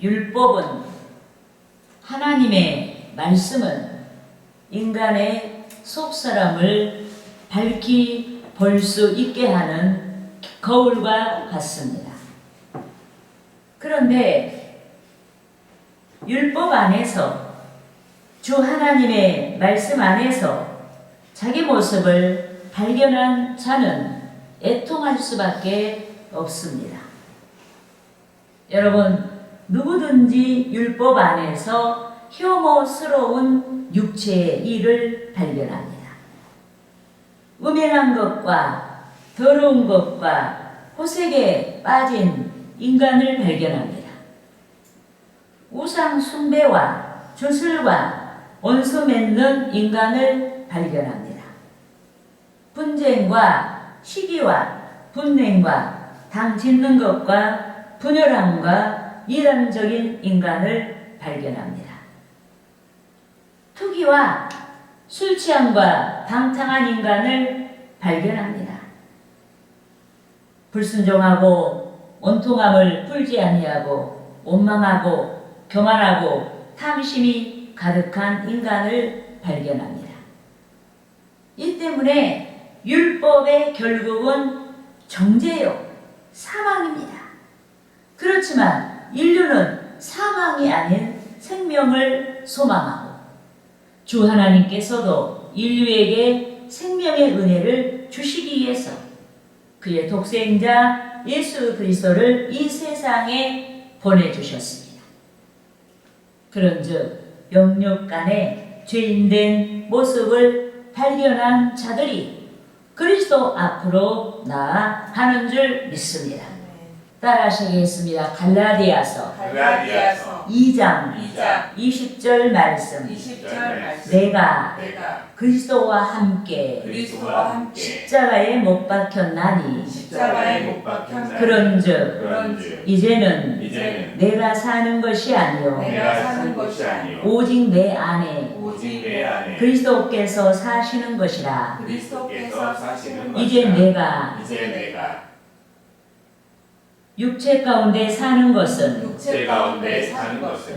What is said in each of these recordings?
율법은, 하나님의 말씀은 인간의 속사람을 밝히 볼 수 있게 하는 거울과 같습니다. 그런데 율법 안에서, 주 하나님의 말씀 안에서 자기 모습을 발견한 자는 애통할 수밖에 없습니다. 여러분, 누구든지 율법 안에서 혐오스러운 육체의 일을 발견합니다. 음행한 것과 더러운 것과 호색에 빠진 인간을 발견합니다. 우상 숭배와 주술과 원수 맺는 인간을 발견합니다. 분쟁과 시기와 분냉과 당 짓는 것과 분열함과 이단적인 인간을 발견합니다. 투기와 술 취함과 방탕한 인간을 발견합니다. 불순종하고 원통함을 풀지 아니하고 원망하고 교만하고 탐심이 가득한 인간을 발견합니다. 이 때문에 율법의 결국은 정죄요, 사망입니다. 그렇지만 인류는 사망이 아닌 생명을 소망하고, 주 하나님께서도 인류에게 생명의 은혜를 주시기 위해서 그의 독생자 예수 그리스도를 이 세상에 보내주셨습니다. 그런즉 영육간의 죄인된 모습을 발견한 자들이 그리스도 앞으로 나아가는 줄 믿습니다. 따라하시겠습니다. 갈라디아서 2장 20절 말씀. 내가 그리스도와 함께 십자가에 못 박혔나니 그런즉 이제는 내가 사는 것이 아니요 오직 내 안에 그리스도께서 사시는 것이라. 이제 내가 육체 가운데 사는 것은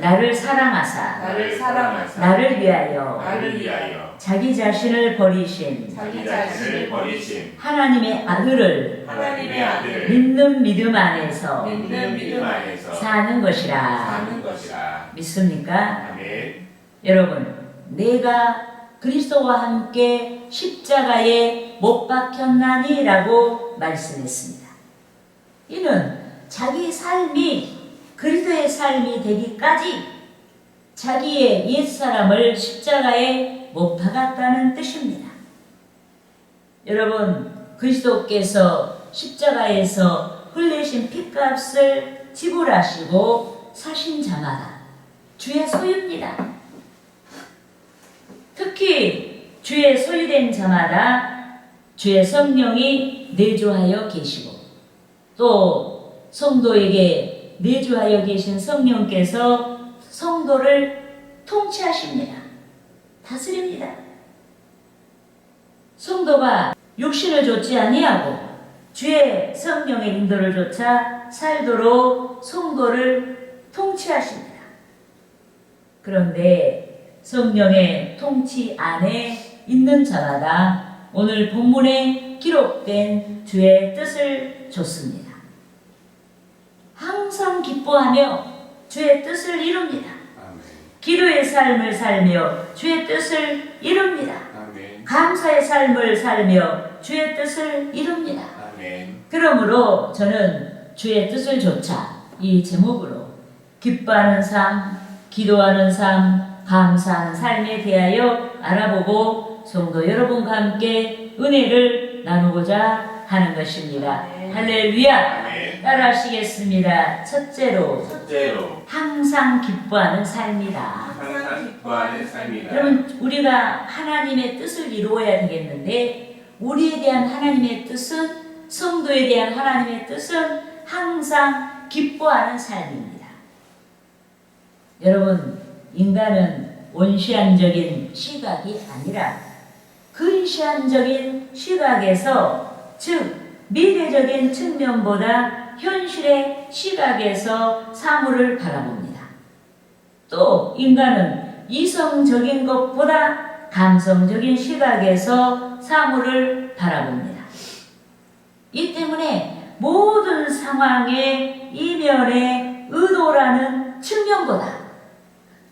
나를 사랑하사 나를 위하여 자기 자신을 버리신 하나님의 아들을 믿는 믿음 안에서 사는 것이라. 믿습니까? 아멘. 여러분, 내가 그리스도와 함께 십자가에 못 박혔나니 라고 말씀했습니다. 이는 자기 삶이 그리스도의 삶이 되기까지 자기의 옛사람을 십자가에 못 박았다는 뜻입니다. 여러분, 그리스도께서 십자가에서 흘리신 핏값을 지불하시고 사신 자마다 주의 소유입니다. 특히 주의 소유된 자마다 주의 성령이 내주하여 계시고, 또 성도에게 내주하여 계신 성령께서 성도를 통치하십니다. 다스립니다. 성도가 육신을 좇지 아니하고 주의 성령의 인도를 좇아 살도록 성도를 통치하십니다. 그런데 성령의 통치 안에 있는 자마다 오늘 본문에 기록된 주의 뜻을 좇습니다. 항상 기뻐하며 주의 뜻을 이룹니다. 아멘. 기도의 삶을 살며 주의 뜻을 이룹니다. 아멘. 감사의 삶을 살며 주의 뜻을 이룹니다. 아멘. 그러므로 저는 주의 뜻을 좇아 이 제목으로 기뻐하는 삶, 기도하는 삶, 감사하는 삶에 대하여 알아보고 성도 여러분과 함께 은혜를 나누고자 하는 것입니다. 할렐루야! 아멘. 따라하시겠습니다. 첫째로 항상 기뻐하는 삶이다. 항상 기뻐하는 삶이다. 여러분, 우리가 하나님의 뜻을 이루어야 되겠는데, 우리에 대한 하나님의 뜻은, 성도에 대한 하나님의 뜻은 항상 기뻐하는 삶입니다. 여러분, 인간은 원시한적인 시각이 아니라 근시한적인 시각에서, 즉 미래적인 측면보다 현실의 시각에서 사물을 바라봅니다. 또 인간은 이성적인 것보다 감성적인 시각에서 사물을 바라봅니다. 이 때문에 모든 상황의 이면의 의도라는 측면보다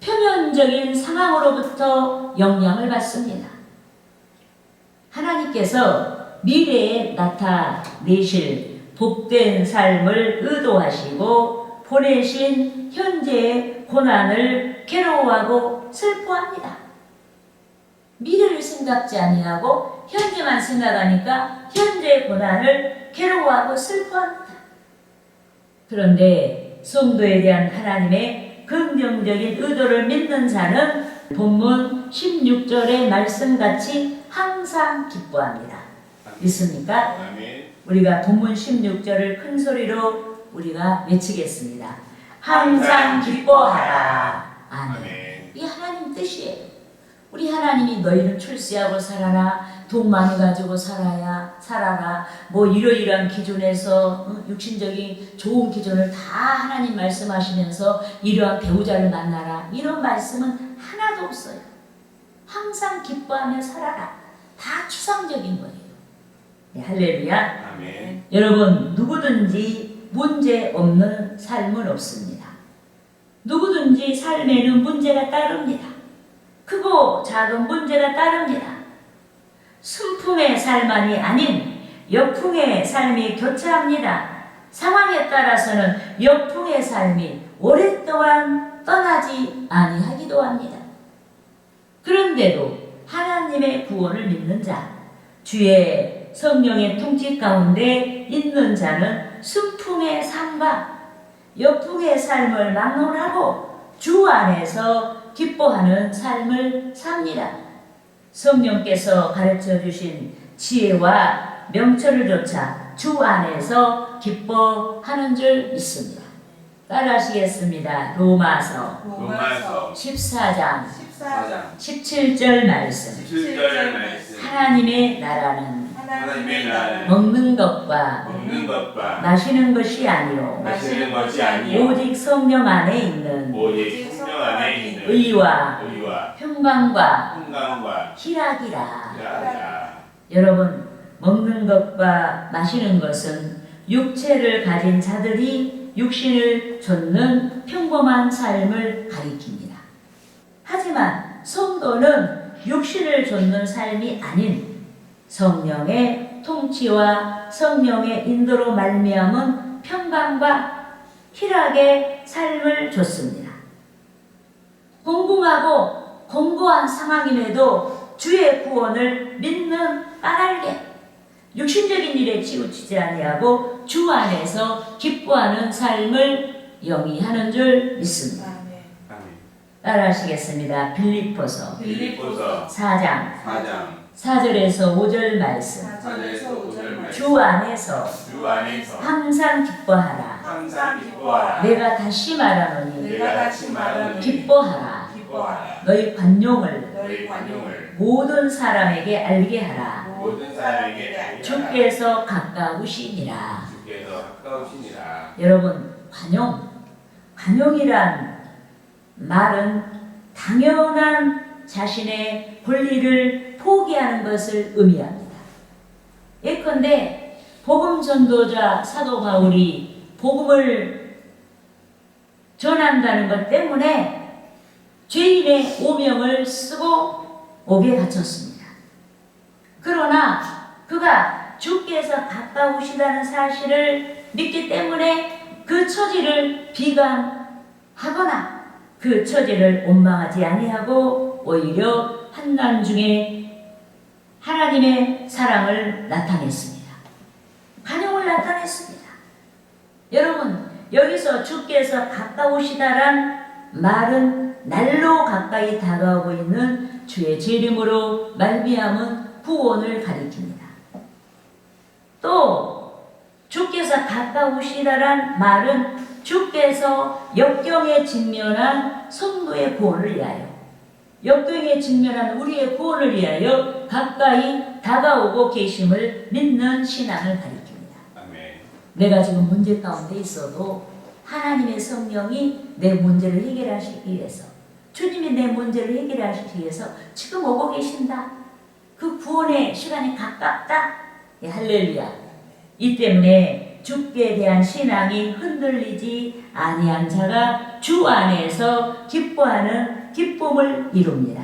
표면적인 상황으로부터 영향을 받습니다. 하나님께서 미래에 나타내실 복된 삶을 의도하시고 보내신 현재의 고난을 괴로워하고 슬퍼합니다. 미래를 생각지 아니하고 현재만 생각하니까 현재의 고난을 괴로워하고 슬퍼합니다. 그런데 성도에 대한 하나님의 긍정적인 의도를 믿는 자는 본문 16절의 말씀같이 항상 기뻐합니다. 믿습니까? 아멘. 우리가 본문 16절을 큰 소리로 우리가 외치겠습니다. 항상 기뻐하라. 아멘. 아멘. 이 하나님 뜻이에요. 우리 하나님이 너희는 출세하고 살아라, 돈 많이 가지고 살아라, 뭐 이러이러한 기준에서 육신적인 좋은 기준을 다 하나님 말씀하시면서 이러한 배우자를 만나라, 이런 말씀은 하나도 없어요. 항상 기뻐하며 살아라. 다 추상적인 거예요. 네, 할렐루야. 아멘. 여러분, 누구든지 문제 없는 삶은 없습니다. 누구든지 삶에는 문제가 따릅니다. 크고 작은 문제가 따릅니다. 순풍의 삶만이 아닌 역풍의 삶이 교차합니다. 상황에 따라서는 역풍의 삶이 오랫동안 떠나지 아니하기도 합니다. 그런데도 하나님의 구원을 믿는 자, 주의 성령의 통치 가운데 있는 자는 순풍의 삶과 역풍의 삶을 막론하고 주 안에서 기뻐하는 삶을 삽니다. 성령께서 가르쳐 주신 지혜와 명철을 조차 주 안에서 기뻐하는 줄 믿습니다. 따라하시겠습니다. 로마서 14장 17절 말씀. 17절 말씀. 하나님의 나라는 하나님의 나라는 먹는 것과 먹는 것과 마시는 것이 아니요 마시는 것이 아니요 오직 성령 안에 있는 오직 성령 안에 있는 의와 평강과 평강과 희락이라. 희락이라. 여러분, 먹는 것과 마시는 것은 육체를 가진 자들이 육신을 좇는 평범한 삶을 가리킵니다. 하지만 성도는 육신을 좇는 삶이 아닌 성령의 통치와 성령의 인도로 말미암은 평강과 희락의 삶을 줬습니다. 공공하고 공고한 상황임에도 주의 구원을 믿는 까닭에 육신적인 일에 치우치지 아니하고 주 안에서 기뻐하는 삶을 영위하는 줄 믿습니다. 아멘. 따라하시겠습니다. 빌립보서 4장 4절에서 5절 말씀. 4절에서 5절 말씀. 주 안에서 주 안에서 항상 기뻐하라. 항상 기뻐하라. 내가 다시 말하노니 내가 다시 말하노니 기뻐하라. 기뻐하라. 너희 관용을 너희 관용을 모든 사람에게 알게 하라. 모든 사람에게 알게 하라. 주께서 가까우시니라. 주께서 가까우시니라. 여러분, 관용이란 말은 당연한 자신의 권리를 포기하는 것을 의미합니다. 예컨대 복음 전도자 사도 바울이 복음을 전한다는 것 때문에 죄인의 오명을 쓰고 옥에 갇혔습니다. 그러나 그가 주께서 가까우시다는 사실을 믿기 때문에 그 처지를 비관하거나 그 처지를 원망하지 아니하고 오히려 한난 중에 하나님의 사랑을 나타냈습니다. 관용을 나타냈습니다. 여러분, 여기서 주께서 가까우시다란 말은 날로 가까이 다가오고 있는 주의 재림으로 말미암은 구원을 가리킵니다. 또 주께서 가까우시다란 말은 주께서 역경에 직면한 성도의 구원을 위하여, 역경에 직면한 우리의 구원을 위하여 가까이 다가오고 계심을 믿는 신앙을 가리킵니다. 아멘. 내가 지금 문제 가운데 있어도 하나님의 성령이 내 문제를 해결하시기 위해서, 주님이 내 문제를 해결하시기 위해서 지금 오고 계신다. 그 구원의 시간이 가깝다. 예, 할렐루야. 이 때문에 주께 대한 신앙이 흔들리지 아니한 자가 주 안에서 기뻐하는 기쁨을 이룹니다.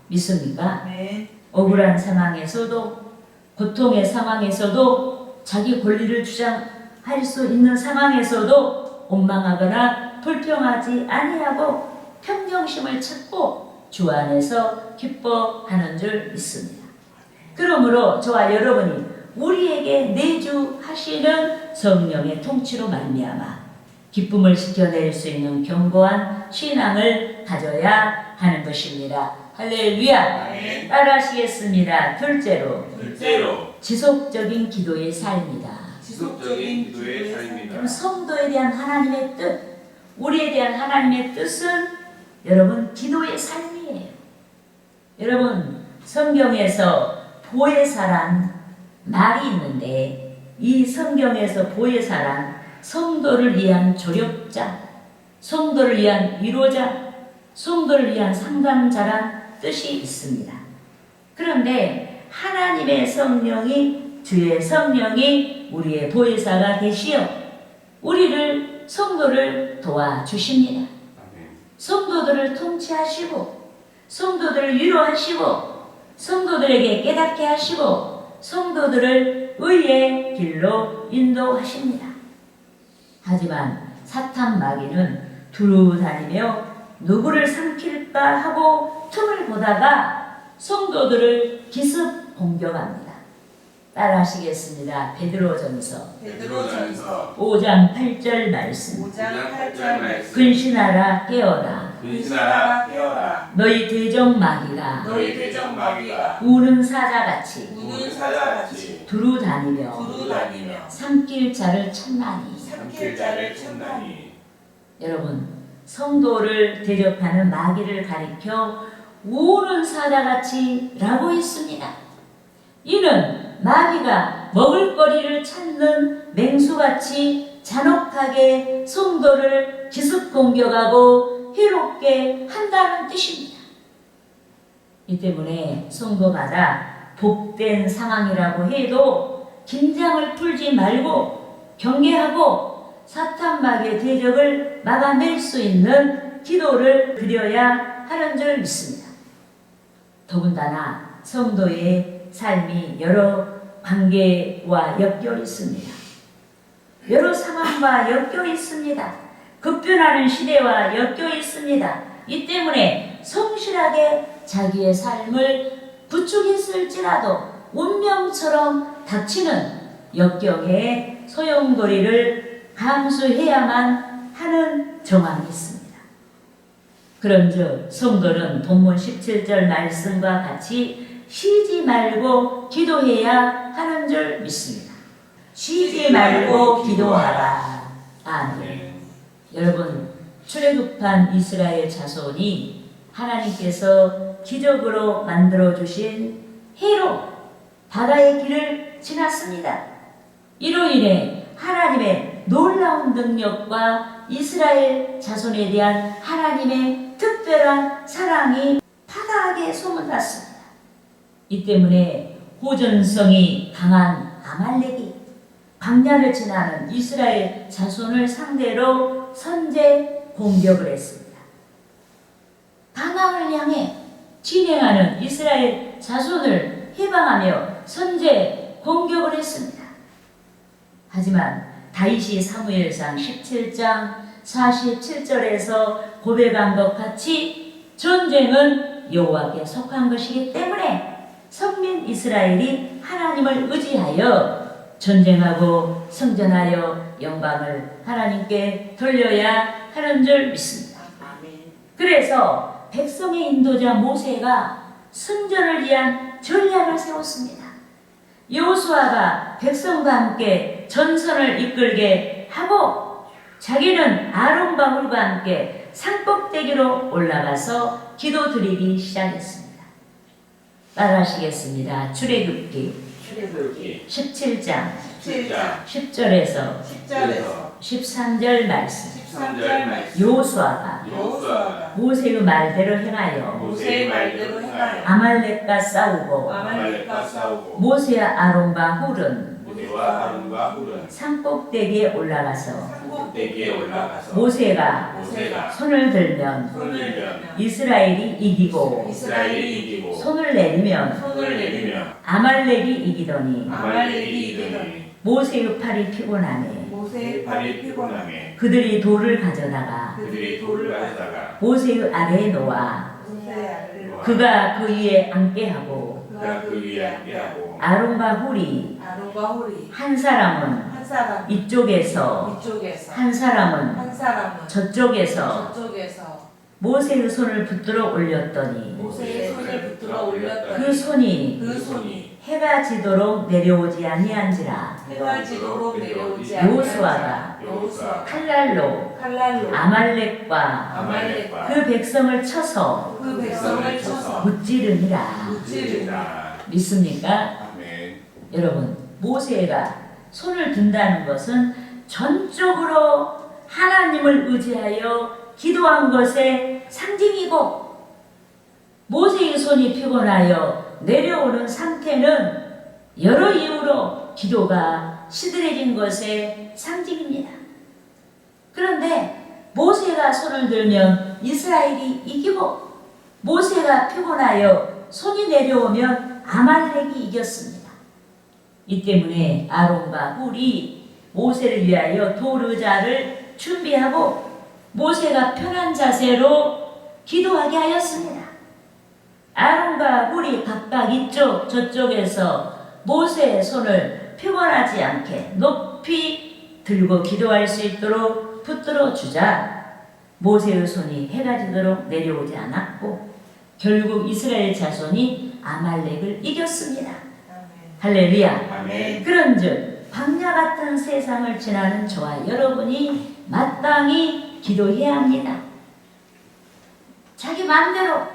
믿습니까? 네. 억울한 상황에서도, 고통의 상황에서도, 자기 권리를 주장할 수 있는 상황에서도 원망하거나 불평하지 아니하고 평정심을 찾고 주 안에서 기뻐하는 줄 믿습니다. 그러므로 저와 여러분이 우리에게 내주하시는 성령의 통치로 말미암아 기쁨을 지켜낼 수 있는 견고한 신앙을 가져야 하는 것입니다. 할렐루야. 아멘. 따라하시겠습니다. 둘째로 둘째로 지속적인 기도의 삶이다. 지속적인 기도의 삶입니다. 여러분, 성도에 대한 하나님의 뜻, 우리에 대한 하나님의 뜻은 여러분 기도의 삶이에요. 여러분, 성경에서 보혜사란 말이 있는데, 이 성경에서 보혜사란 성도를 위한 조력자, 성도를 위한 위로자, 성도를 위한 상담자란 뜻이 있습니다. 그런데 하나님의 성령이, 주의 성령이 우리의 보혜사가 되시어 우리를, 성도를 도와주십니다. 아멘. 성도들을 통치하시고, 성도들을 위로하시고, 성도들에게 깨닫게 하시고, 성도들을 의의 길로 인도하십니다. 하지만 사탄 마귀는 두루 다니며 누구를 삼킬까 하고 틈을 보다가 성도들을 기습 공격합니다. 따라하시겠습니다. 베드로전서 베드로전서 5장 8절 말씀. 5장 8절 말씀. 근신하라 깨어라. 근신하라 깨어라. 너희 대적 마귀가 너희 대적 마귀가 우는 사자같이 우는 사자같이 두루 다니며 두루 다니며 삼킬 자를 찾나니. 삼킬 자를 찾나니. 여러분, 성도를 대적하는 마귀를 가리켜 우는 사자같이 라고 했습니다. 이는 마귀가 먹을거리를 찾는 맹수같이 잔혹하게 성도를 기습 공격하고 해롭게 한다는 뜻입니다. 이 때문에 성도마다 복된 상황이라고 해도 긴장을 풀지 말고 경계하고 사탄 마귀의 대적을 막아낼 수 있는 기도를 드려야 하는 줄 믿습니다. 더군다나 성도의 삶이 여러 관계와 엮여 있습니다. 여러 상황과 엮여 있습니다. 급변하는 시대와 엮여 있습니다. 이 때문에 성실하게 자기의 삶을 부추겼을지라도 운명처럼 닥치는 역경의 소용돌이를 감수해야만 하는 정황이 있습니다. 그런즉 성도는 본문 17절 말씀과 같이 쉬지 말고 기도해야 하는 줄 믿습니다. 쉬지 말고 기도하라. 아멘. 여러분, 출애굽한 이스라엘 자손이 하나님께서 기적으로 만들어 주신 해로 바다의 길을 지났습니다. 이로 인해 하나님의 놀라운 능력과 이스라엘 자손에 대한 하나님의 특별한 사랑이 파다하게 소문났습니다. 이 때문에 호전성이 강한 아말렉이 광야를 지나는 이스라엘 자손을 상대로 선제 공격을 했습니다. 가나안을 향해 진행하는 이스라엘 자손을 해방하며 선제 공격을 했습니다. 하지만 다윗이 사무엘상 17장 47절에서 고백한 것 같이 전쟁은 여호와께 속한 것이기 때문에 선민 이스라엘이 하나님을 의지하여 전쟁하고 성전하여 영광을 하나님께 돌려야 하는 줄 믿습니다. 그래서 백성의 인도자 모세가 승전을 위한 전략을 세웠습니다. 여호수아가 백성과 함께 전선을 이끌게 하고 자기는 아론과 훌과 함께 산꼭대기로 올라가서 기도드리기 시작했습니다. 따라하시겠습니다. 출애굽기 17장 10절에서 13절 말씀. 13절 말씀. 요수아가 여호수아가 모세의 말대로 행하여 모세의 말대로 행하여 아말렉과 싸우고 아말렉과 싸우고 모세와 아론과 훌은 모세와 아론과 훌은 산꼭대기에 올라가서 산꼭대기에 올라가서 모세가 모세가 손을 들면 손을 들면 이스라엘이 이기고 이스라엘이 이기고 손을 내리면 손을 내리면 아말렉이 이기더니 아말렉이 이기더니 모세의 팔이 피곤하네. 모세의 팔이 피곤하게 그들이 돌을 가져다가 그들이 돌을 가져다가 모세의 아래에 놓아 모세의 아래를 놓아 그가 그 위에 앉게 하고 그가 그 위에 앉게 하고 아론과 훌이 아론과 홀이 한 사람은 한 사람 이쪽에서 이쪽에서 한 사람은 한 사람은 저쪽에서 저쪽에서 모세의 손을 붙들어 올렸더니 모세의 손을 붙들어 올렸더니 그 손이 그 손이 해가 지도록 내려오지 아니한지라. 해가 지도록 내려오지 요수아가 여호수아가 칼날로 칼날로 아말렉과 아말렉과 그 백성을 쳐서 그 백성을 쳐서 무찌르니라. 무찌르니라. 믿습니까? 아멘. 여러분, 모세가 손을 든다는 것은 전적으로 하나님을 의지하여 기도한 것의 상징이고, 모세의 손이 피곤하여 내려오는 상태는 여러 이유로 기도가 시들해진 것의 상징입니다. 그런데 모세가 손을 들면 이스라엘이 이기고, 모세가 피곤하여 손이 내려오면 아말렉이 이겼습니다. 이 때문에 아론과 훌이 모세를 위하여 돌 의자를 준비하고 모세가 편한 자세로 기도하게 하였습니다. 아론과 훌이 각각 이쪽 저쪽에서 모세의 손을 피곤하지 않게 높이 들고 기도할 수 있도록 붙들어 주자 모세의 손이 해가 지도록 내려오지 않았고 결국 이스라엘 자손이 아말렉을 이겼습니다. 할렐루야. 아멘. 그런즉 광야 같은 세상을 지나는 저와 여러분이 마땅히 기도해야 합니다. 자기 마음대로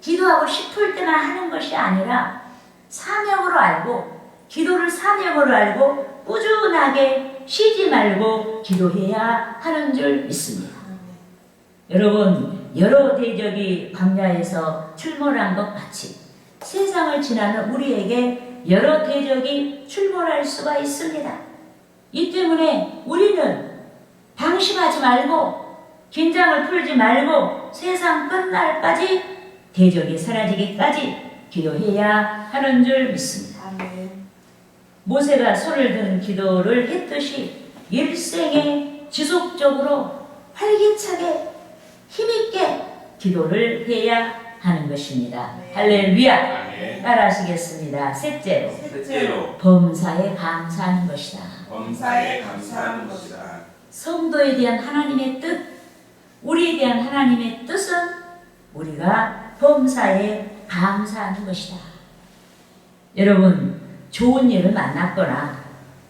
기도하고 싶을 때만 하는 것이 아니라 사명으로 알고 기도를 사명으로 알고 꾸준하게 쉬지 말고 기도해야 하는 줄 믿습니다. 여러분, 여러 대적이 광야에서 출몰한 것 같이 세상을 지나는 우리에게 여러 대적이 출몰할 수가 있습니다. 이 때문에 우리는 방심하지 말고 긴장을 풀지 말고 세상 끝날까지 대적이 사라지기까지 기도해야 하는 줄 믿습니다. 아멘. 모세가 손을 든 기도를 했듯이 일생에 지속적으로 활기차게 힘있게 기도를 해야 하는 것입니다. 네. 할렐루야. 아멘. 따라하시겠습니다. 셋째로 셋째로 범사에 감사하는 것이다. 범사에 감사하는 것이다. 성도에 대한 하나님의 뜻, 우리에 대한 하나님의 뜻은 우리가 범사에 감사하는 것이다. 여러분, 좋은 일을 만났거나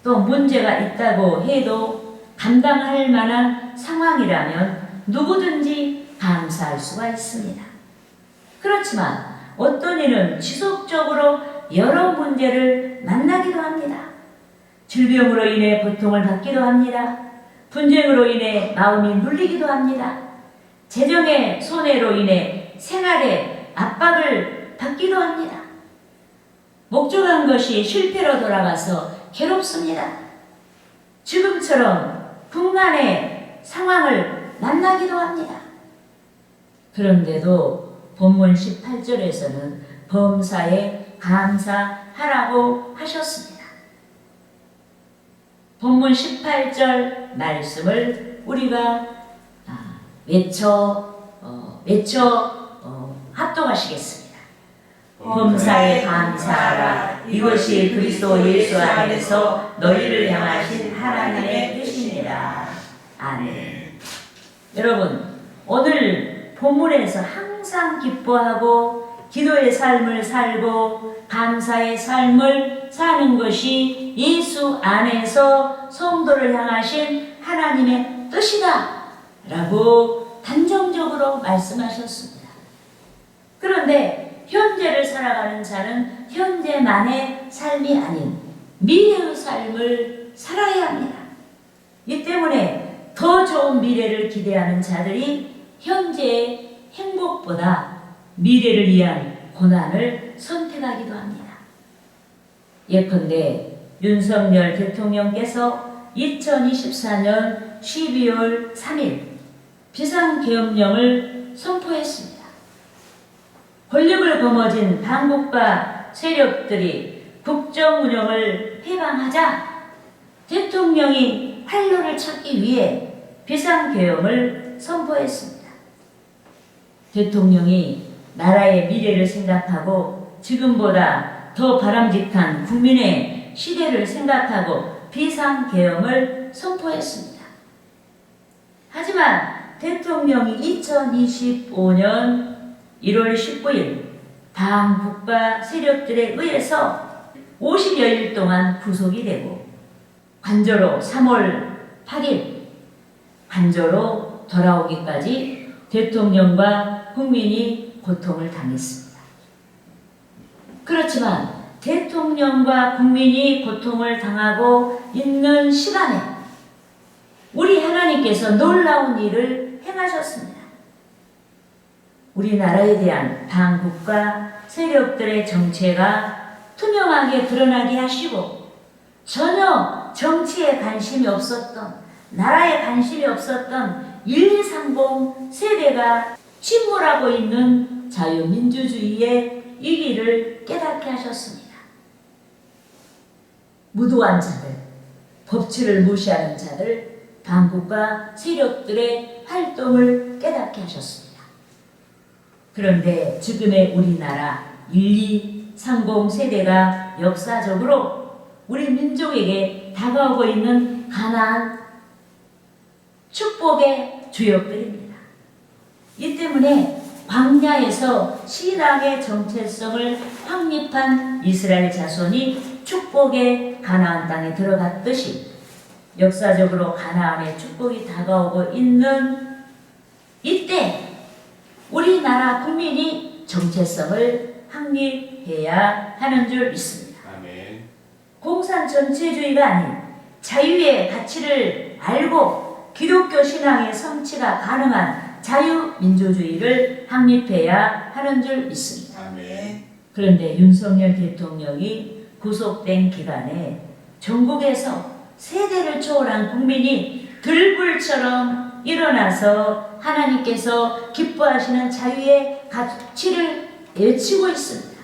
또 문제가 있다고 해도 감당할 만한 상황이라면 누구든지 감사할 수가 있습니다. 그렇지만 어떤 이는 지속적으로 여러 문제를 만나기도 합니다. 질병으로 인해 고통을 받기도 합니다. 분쟁으로 인해 마음이 눌리기도 합니다. 재정의 손해로 인해 생활에 압박을 받기도 합니다. 목적한 것이 실패로 돌아가서 괴롭습니다. 지금처럼 국난의 상황을 만나기도 합니다. 그런데도 본문 18절에서는 범사에 감사하라고 하셨습니다. 본문 18절 말씀을 우리가 합독하시겠습니다. 범사에 감사하라. 이것이 그리스도 예수 안에서 너희를 향하신 하나님의 뜻이니라. 아멘. 여러분, 오늘 본문에서 항상 기뻐하고 기도의 삶을 살고 감사의 삶을 사는 것이 예수 안에서 성도를 향하신 하나님의 뜻이다 라고 단정적으로 말씀하셨습니다. 그런데 현재를 살아가는 자는 현재만의 삶이 아닌 미래의 삶을 살아야 합니다. 이 때문에 더 좋은 미래를 기대하는 자들이 현재의 행복보다 미래를 위한 고난을 선택하기도 합니다. 예컨대 윤석열 대통령께서 2024년 12월 3일 비상계엄령을 선포했습니다. 권력을 거머쥔 당국과 세력들이 국정 운영을 해방하자 대통령이 활로를 찾기 위해 비상계엄을 선포했습니다. 대통령이 나라의 미래를 생각하고 지금보다 더 바람직한 국민의 시대를 생각하고 비상계엄을 선포했습니다. 하지만 대통령이 2025년 1월 19일 당국가 세력들에 의해서 50여일 동안 구속이 되고 관저로 3월 8일 관저로 돌아오기까지 대통령과 국민이 고통을 당했습니다. 그렇지만 대통령과 국민이 고통을 당하고 있는 시간에 우리 하나님께서 놀라운 일을 행하셨습니다. 우리나라에 대한 당국과 세력들의 정체가 투명하게 드러나게 하시고 전혀 정치에 관심이 없었던, 나라에 관심이 없었던 1230 세대가 침몰하고 있는 자유민주주의의 이기를 깨닫게 하셨습니다. 무도한 자들, 법치를 무시하는 자들, 당국과 세력들의 활동을 깨닫게 하셨습니다. 그런데 지금의 우리나라 1230 세대가 역사적으로 우리 민족에게 다가오고 있는 가나안 축복의 주역들입니다. 이 때문에 광야에서 신앙의 정체성을 확립한 이스라엘 자손이 축복의 가나안 땅에 들어갔듯이 역사적으로 가나안의 축복이 다가오고 있는 이때 우리나라 국민이 정체성을 확립해야 하는 줄 믿습니다. 아멘. 공산 전체주의가 아닌 자유의 가치를 알고 기독교 신앙의 성취가 가능한 자유민주주의를 확립해야 하는 줄 믿습니다. 아멘. 그런데 윤석열 대통령이 구속된 기간에 전국에서 세대를 초월한 국민이 들불처럼 일어나서 하나님께서 기뻐하시는 자유의 가치를 외치고 있습니다.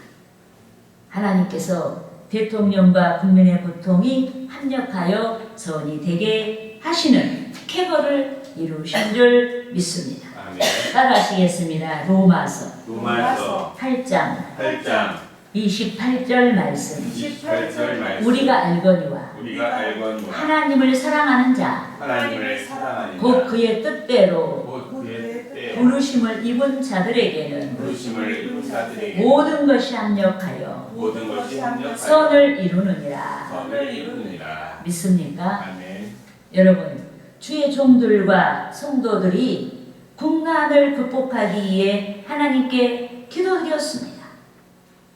하나님께서 대통령과 국민의 고통이 합력하여 선이 되게 하시는 쾌거를 이루신 줄 믿습니다. 아멘. 따라하시겠습니다. 로마서 로마서 8장 8장 28절 말씀. 28절 말씀. 우리가 알거니와 우리가 알거니와 하나님을 사랑하는 자 하나님을 사랑하는 곧 자 그의 뜻대로 곧 그의 뜻대로 부르심을 입은 자들에게는 부르심을 입은 자들에게 모든 것이 합력하여 모든 것이 합력하여 선을 이루느니라. 선을 이루느니라. 믿습니까? 아멘. 여러분, 주의 종들과 성도들이 국난을 극복하기 위해 하나님께 기도드렸습니다.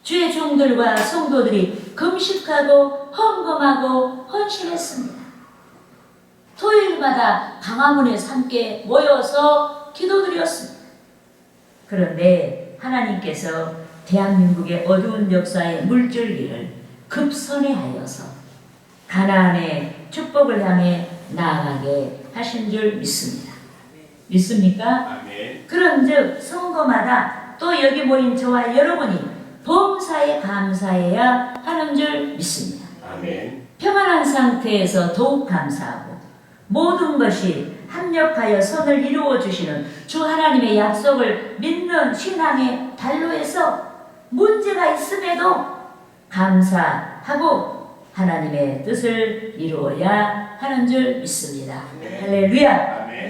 주의 종들과 성도들이 금식하고 헌금하고 헌신했습니다. 토요일마다 강화문에서 함께 모여서 기도드렸습니다. 그런데 하나님께서 대한민국의 어두운 역사의 물줄기를 급선회하여서 가나안의 축복을 향해 나아가게 하신 줄 믿습니다. 믿습니까? 아멘. 그런즉 선거마다 또 여기 모인 저와 여러분이 범사에 감사해야 하는 줄 믿습니다. 아멘. 평안한 상태에서 더욱 감사하고 모든 것이 합력하여 선을 이루어 주시는 주 하나님의 약속을 믿는 신앙의 발로에서 문제가 있음에도 감사하고 하나님의 뜻을 이루어야 하는 줄 믿습니다. 네. 할렐루야.